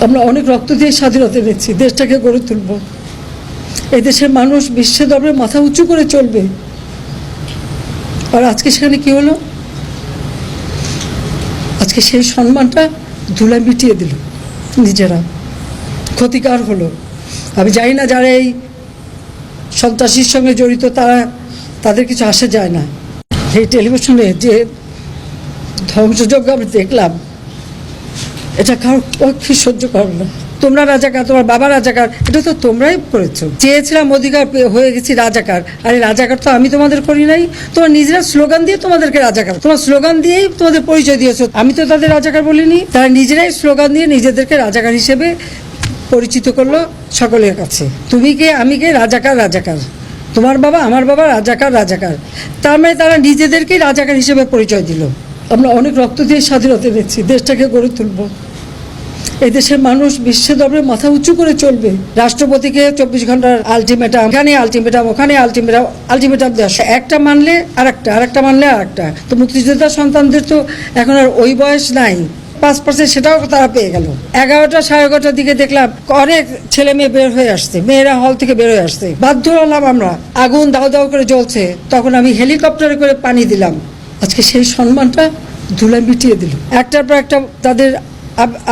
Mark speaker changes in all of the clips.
Speaker 1: আমরা অনেক রক্ত দিয়ে স্বাধীনতা এনেছি, দেশটাকে গড়ে তুলব। এই দেশের মানুষ বিশ্বের দরবারে মাথা উঁচু করে চলবে। আর আজকে সেখানে কি হলো? আজকে সেই সম্মানটা ধুলায় মিটিয়ে দিল, নিজেরা ক্ষতিকার হলো। আমি জানি না যারা এই সন্ত্রাসীর সঙ্গে জড়িত তাদের কিছু আসে যায় না। এই টেলিভিশনে যে ধ্বংসযজ্ঞ আমি দেখলাম, এটা কারোর পক্ষে সহ্য করো না। তোমরা রাজাকার, তোমার বাবা রাজাকার, এটা তো তোমরাই করেছো। চেয়েছিলাম অধিকার হয়ে গেছি রাজাকার। আরে রাজাকার তো আমি তোমাদের করি নাই, তোমার নিজেরা স্লোগান দিয়ে তোমাদেরকে রাজাকার, তোমার স্লোগান দিয়েই তোমাদের পরিচয় দিয়েছো। আমি তো তাদের রাজাকার বলিনি, তারা নিজেরাই স্লোগান দিয়ে নিজেদেরকে রাজাকার হিসেবে পরিচিত করলো সকলের কাছে। তুমি কে, আমি কে, রাজাকার রাজাকার, তোমার বাবা আমার বাবা রাজাকার রাজাকার। তার মানে তারা নিজেদেরকেই রাজাকার হিসেবে পরিচয় দিল। আমরা অনেক রক্ত দিয়ে স্বাধীনতা এনেছি, দেশটাকে গড়ে তুলব। এই দেশের মানুষ বিশ্বের দরবারে মাথা উঁচু করে চলবে। রাষ্ট্রপতিকে 24 ঘন্টার আলটিমেটাম, এখানে আলটিমেটাম, ওখানে আলটিমেটাম, আলটিমেটাম দেওয়া, একটা মানলে আরেকটা মানলে আরেকটা। তো মুক্তিযোদ্ধা সন্তানদের তো এখন আর ওই বয়স নাই, 5% সেটাও তারা পেয়ে গেল। 11টা 11:30টার দিকে দেখলাম অনেক ছেলে মেয়ে বের হয়ে আসছে, মেয়েরা হল থেকে বের হয়ে আসছে। বাধ্য হলাম আমরা, আগুন দাও দাও করে জ্বলছে, তখন আমি হেলিকপ্টারে করে পানি দিলাম। আজকে সেই সম্মানটা ধুলায় মিটিয়ে দিল। একটার পর একটা তাদের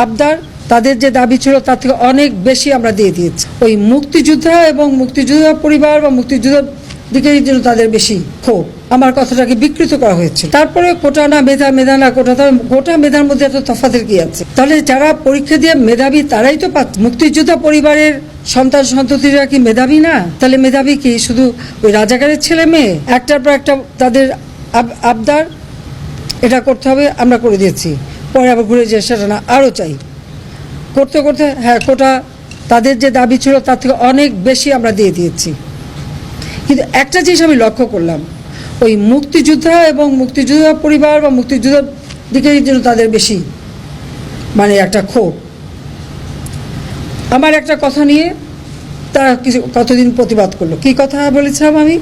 Speaker 1: আবদার, তাদের যে দাবি ছিল তার থেকে অনেক বেশি আমরা দিয়ে দিয়েছি। ওই মুক্তিযোদ্ধা এবং মুক্তিযোদ্ধা পরিবার বা মুক্তিযোদ্ধার দিকেই যেন তাদের বেশি ক্ষোভ। আমার কথাটাকে বিকৃত করা হয়েছে। তারপরে কোটা না মেধা, মেধা না কোটা, তাহলে গোটা মেধার মধ্যে এত তফাতের কি আছে? তাহলে যারা পরীক্ষা দিয়ে মেধাবী তারাই তো পাচ্ছে। মুক্তিযোদ্ধা পরিবারের সন্তান সন্ততিরা কি মেধাবী না? তাহলে মেধাবী কি শুধু ওই রাজাকারের ছেলে মেয়ে? একটার পর একটা তাদের আবদার, এটা করতে হবে, আমরা করে দিয়েছি। পরে আবার ঘুরে যে সেটা না, আরও চাই। করতে করতে হ্যাঁ, কোটা তাদের যে দাবি ছিল তার থেকে অনেক বেশি আমরা দিয়ে দিয়েছি। কিন্তু একটা জিনিস আমি লক্ষ্য করলাম, ওই মুক্তিযোদ্ধা এবং মুক্তিযোদ্ধা পরিবার বা মুক্তিযোদ্ধার দিকেই যেন তাদের বেশি মানে একটা ক্ষোভ। আমার একটা কথা নিয়ে তারা কিছু কতদিন প্রতিবাদ করলো। কি কথা বলেছিলাম আমি?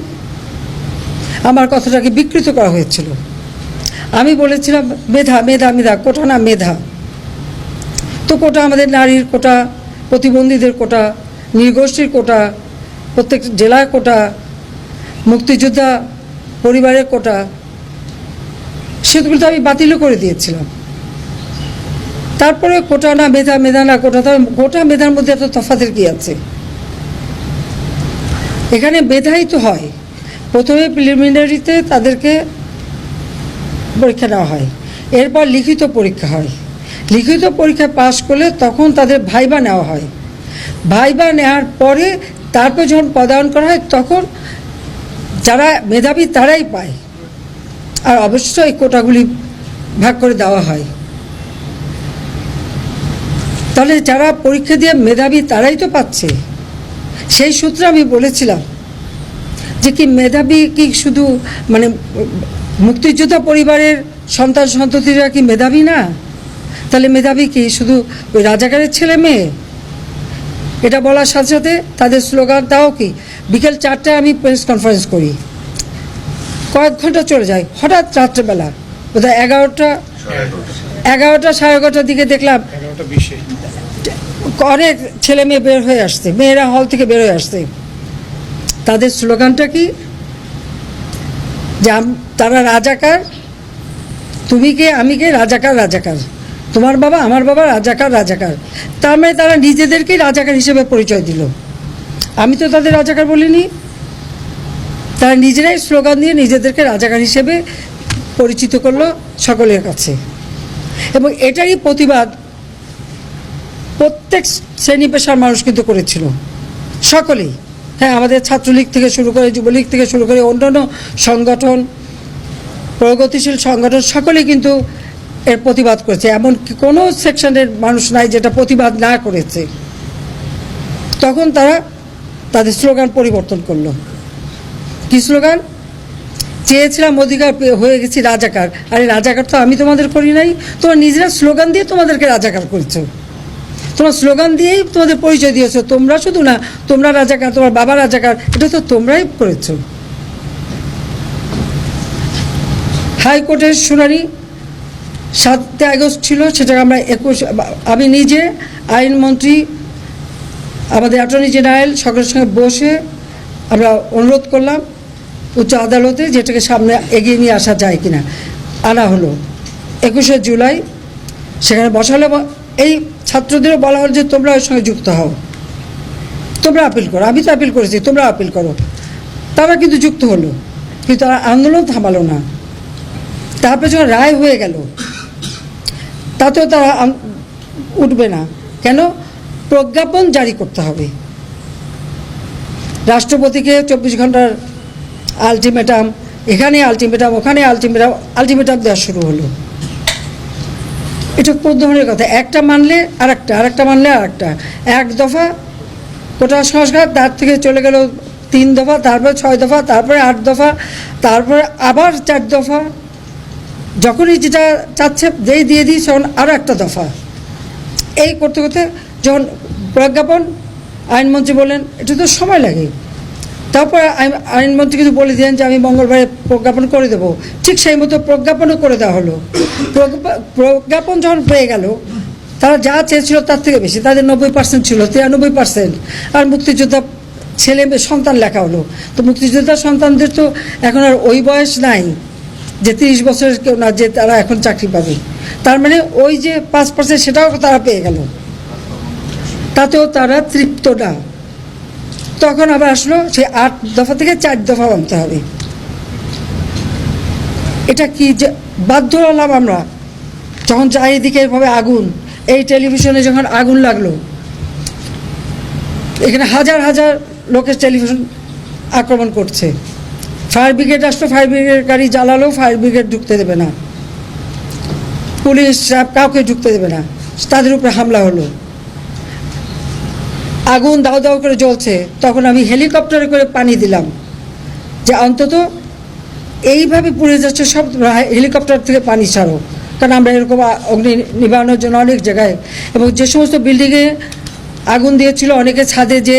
Speaker 1: আমার কথাটাকে বিকৃত করা হয়েছিল। আমি বলেছিলাম মেধা, মেধা, মেধা, কোটা না মেধা। তো কোটা আমাদের নারীর কোটা, প্রতিবন্ধীদের কোটা, নৃগোষ্ঠীর কোটা, প্রত্যেক জেলার কোটা, মুক্তিযোদ্ধা পরিবারের কোটা, সেগুলো তো আমি বাতিলও করে দিয়েছিলাম। তারপরে কোটা না মেধা, মেধা না কোটা, তাহলে গোটা মেধার মধ্যে এত তফাতের কি আছে? এখানে মেধাই তো হয়। প্রথমে প্রিলিমিনারিতে তাদেরকে পরীক্ষা নেওয়া হয়, এরপর লিখিত পরীক্ষা হয়। লিখিত পরীক্ষা পাশ করলে তখন তাদের ভাইবা নেওয়া হয়। ভাইবা নেওয়ার পরে তারপর যখন পদায়ন করা হয় তখন যারা মেধাবী তারাই পায়। আর অবশ্যই এই কোটাগুলি ভাগ করে দেওয়া হয়। তাহলে যারা পরীক্ষা দিয়ে মেধাবী তারাই তো পাচ্ছে। সেই সূত্রে আমি বলেছিলাম যে কি মেধাবী কি শুধু মানে মুক্তিযোদ্ধা পরিবারের সন্তান সন্ততিরা কি মেধাবী না? তাহলে মেধাবী কি শুধু ওই রাজাকারের ছেলে মেয়ে? এটা বলার সাথে সাথে তাদের স্লোগানটাও কি, বিকেল 4টায় আমি প্রেস কনফারেন্স করি, কয়েক ঘন্টা চলে যায়, হঠাৎ রাত্রেবেলা বোধহয় 11টা 11:30টার দিকে দেখলাম অনেক ছেলে মেয়ে বের হয়ে আসছে, মেয়েরা হল থেকে বের হয়ে আসছে। তাদের স্লোগানটা কি? যে তারা রাজাকার, তুমি কে, আমি কে, রাজাকার রাজাকার, তোমার বাবা আমার বাবা রাজাকার রাজাকার। তার মানে তারা নিজেদেরকেই রাজাকার হিসেবে পরিচয় দিল। আমি তো তাদের রাজাকার বলিনি, তারা নিজেরাই স্লোগান দিয়ে নিজেদেরকে রাজাকার হিসেবে পরিচিত করলো সকলের কাছে। এবং এটারই প্রতিবাদ প্রত্যেক শ্রেণী পেশার মানুষ কিন্তু করেছিল, সকলেই। হ্যাঁ, আমাদের ছাত্রলীগ থেকে শুরু করে, যুবলীগ থেকে শুরু করে অন্যান্য সংগঠন, প্রগতিশীল সংগঠন, সকলেই কিন্তু এর প্রতিবাদ করেছে। এমন কোনো সেকশনের মানুষ নাই যেটা প্রতিবাদ না করেছে। তখন তারা তাদের স্লোগান পরিবর্তন করলো। কি স্লোগান? চেয়েছিলাম অধিকার হয়ে গেছি রাজাকার। আরে রাজাকার তো আমি তোমাদের করি নাই, তোমার নিজেরা স্লোগান দিয়ে তোমাদেরকে রাজাকার করেছো। তোমার স্লোগান দিয়েই তোমাদের পরিচয় দিয়েছো। তোমরা শুধু না, তোমরা রাজাকার, তোমার বাবা রাজাকার, এটা তো তোমরাই করেছো। হাইকোর্টের শুনানি 7 আগস্ট ছিল, সেটাকে আমরা 21, আমি নিজে আইনমন্ত্রী, আমাদের অ্যাটর্নি জেনারেল সকলের সঙ্গে বসে আমরা অনুরোধ করলাম উচ্চ আদালতে যেটাকে সামনে এগিয়ে নিয়ে আসা যায় কিনা। আনা হলো 21শে জুলাই, সেখানে বসালে এই ছাত্রদেরও বলা হল যে তোমরা ওর সঙ্গে যুক্ত হও, তোমরা আপিল করো, আমি তো আপিল করেছি, তোমরা আপিল করো। তারা কিন্তু যুক্ত হলো, কিন্তু তারা আন্দোলন থামালো না। তারপরে যখন রায় হয়ে গেল তাতেও তারা উঠবে না। কেন? প্রজ্ঞাপন জারি করতে হবে, রাষ্ট্রপতিকে 24 ঘন্টার আলটিমেটাম, এখানে আলটিমেটাম, ওখানে আলটিমেটাম, আলটিমেটাম দেওয়া শুরু হলো। এটা কোন ধরনের কথা? একটা মানলে আরেকটা, আরেকটা মানলে আরেকটা। 1 দফা কোটা সংস্কার, তার থেকে চলে গেল 3 দফা, তারপরে 6 দফা, তারপরে 8 দফা, তারপরে আবার 4 দফা। যখনই যেটা চাচ্ছে যেই দিয়ে দিই তখন আরও একটা দফা। এই করতে করতে যখন প্রজ্ঞাপন, আইনমন্ত্রী বলেন এটা তো সময় লাগে, তারপর আইনমন্ত্রী কিন্তু বলে দিলেন যে আমি মঙ্গলবারে প্রজ্ঞাপন করে দেবো। ঠিক সেই মতো প্রজ্ঞাপনও করে দেওয়া হলো। প্রজ্ঞাপন যখন পেয়ে গেল, তারা যা চেয়েছিল তার থেকে বেশি, তাদের 90% ছিল, 93%। আর মুক্তিযোদ্ধা ছেলে সন্তান লেখা হলো। তো মুক্তিযোদ্ধার সন্তানদের তো এখন আর ওই বয়স নাই যে 30 বছরের কেউ না যে তারা এখন চাকরি পাবে। তার মানে ওই যে 5% সেটাও তারা পেয়ে গেল, তাতেও তারা তৃপ্ত না। তখন আবার আসলো সেই 8 দফা থেকে 4 দফা আনতে হবে। এটা কি যে বাধ্য হলাম আমরা, যখন চারিদিকে এভাবে আগুন, এই টেলিভিশনে যখন আগুন লাগলো, এখানে হাজার হাজার লোকের টেলিভিশন আক্রমণ করছে। ফায়ার ব্রিগেড আসলো, ফায়ার ব্রিগেড গাড়ি জ্বালালো, ফায়ার ব্রিগেড ঢুকতে দেবে না, পুলিশ কাউকে ঢুকতে দেবে না, তাদের উপরে হামলা হলো। আগুন দাও দাও করে জ্বলছে, তখন আমি হেলিকপ্টারে করে পানি দিলাম যে অন্তত এইভাবে পুড়ে যাচ্ছে সব, হেলিকপ্টার থেকে পানি ছাড়ো। কারণ আমরা এরকম অগ্নি নিবারণের জন্য অনেক জায়গায়, এবং যে সমস্ত বিল্ডিংয়ে আগুন দিয়েছিল অনেকে ছাদে যে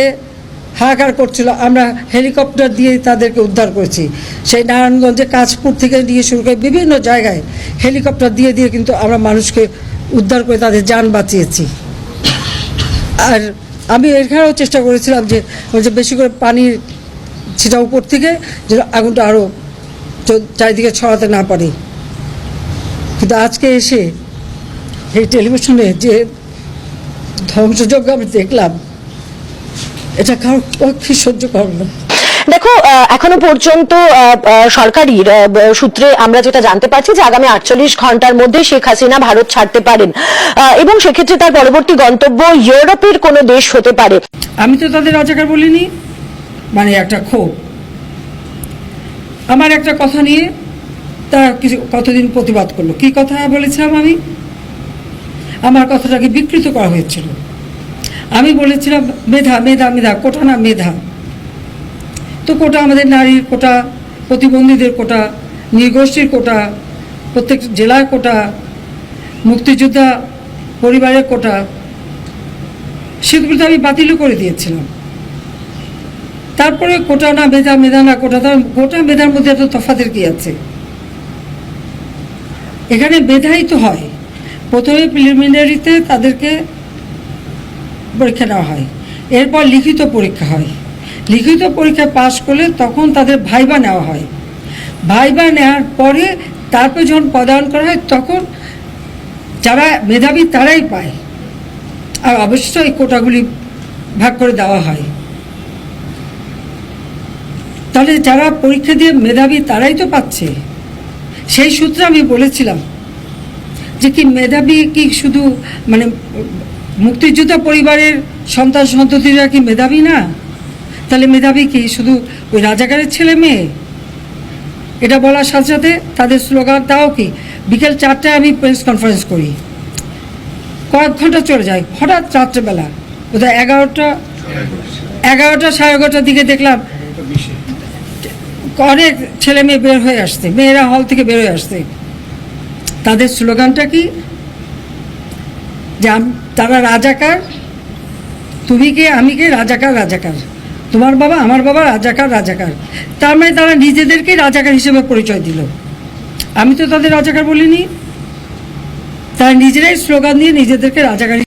Speaker 1: হাহাকার করছিল, আমরা হেলিকপ্টার দিয়ে তাদেরকে উদ্ধার করেছি। সেই নারায়ণগঞ্জে কাঁচপুর থেকে নিয়ে শুরু করে বিভিন্ন জায়গায় হেলিকপ্টার দিয়ে দিয়ে কিন্তু আমরা মানুষকে উদ্ধার করে তাদের যান বাঁচিয়েছি। আর আমি এখানেও চেষ্টা করেছিলাম যে বেশি করে পানির সেটা উপর থেকে যে আগুনটা আরও চারিদিকে ছড়াতে না পারে। কিন্তু আজকে এসে এই টেলিভিশনে যে ধ্বংসযজ্ঞ আমি দেখলাম, এটা কারোর পক্ষে সহ্য করব না।
Speaker 2: দেখো, এখনো পর্যন্ত সরকারি সূত্রে আমরা যেটা জানতে পারছি যে আগামী 48 ঘন্টার মধ্যে শেখ হাসিনা ভারত ছাড়তে পারেন, এবং সেক্ষেত্রে তার পরবর্তী গন্তব্য ইউরোপের কোনো দেশ হতে পারে।
Speaker 1: আমি তো তাদের রাজাকার বলিনি, মানে একটা ক্ষোভ। আমার একটা কথা নিয়ে তারা কিছু কতদিন প্রতিবাদ করলো। কি কথা বলেছিলাম আমি? আমার কথাটাকে বিকৃত করা হয়েছিল। আমি বলেছিলাম মেধা মেধা মেধা, কোটা না মেধা। তো কোটা আমাদের নারীর কোটা, প্রতিবন্ধীদের কোটা, নৃগোষ্ঠীর কোটা, প্রত্যেক জেলার কোটা, মুক্তিযোদ্ধা পরিবারের কোটা, সেগুলো তো আমি বাতিলও করে দিয়েছিলাম। তারপরে কোটা না মেধা, মেধা না কোটা, তার কোটা মেধার মধ্যে এত তফাতের কি আছে? এখানে মেধাই তো হয়। প্রথমে প্রিলিমিনারিতে তাদেরকে পরীক্ষা নেওয়া হয়, এরপর লিখিত পরীক্ষা হয়। লিখিত পরীক্ষা পাশ করলে তখন তাদের ভাইবা নেওয়া হয়। ভাইবা নেওয়ার পরে তারপর যখন পদায়ন করা হয় তখন যারা মেধাবী তারাই পায়। আর অবশ্যই এই কোটাগুলি ভাগ করে দেওয়া হয়। তাহলে যারা পরীক্ষা দিয়ে মেধাবী তারাই তো পাচ্ছে। সেই সূত্রে আমি বলেছিলাম যে কি মেধাবী কি শুধু মানে মুক্তিযোদ্ধা পরিবারের সন্তান সন্ততিরা কি মেধাবী না? তাহলে মেধাবী কি শুধু ওই রাজাকারের ছেলে মেয়ে? এটা বলার সাথে সাথে তাদের স্লোগান, তাও কি বিকেল 4টায় আমি প্রেস কনফারেন্স করি, কয়েক ঘন্টা চলে যায়, হঠাৎ রাত্রেবেলা বোধহয় 11টা 11:30টার দিকে দেখলাম অনেক ছেলে মেয়ে বের হয়ে আসছে, মেয়েরা হল থেকে বের হয়ে আসছে। তাদের স্লোগানটা কি? যে তারা রাজাকার, তুমি কে আমি কে, রাজাকার রাজাকার, তোমার বাবা আমার বাবা, রাজাকার রাজাকার। তার মানে তারা নিজেদেরকে রাজাকার হিসেবে পরিচয় দিল। আমি তো তাদের রাজাকার বলিনি। তারা নিজেরাই স্লোগান দিয়ে নিজেদেরকে রাজাকারী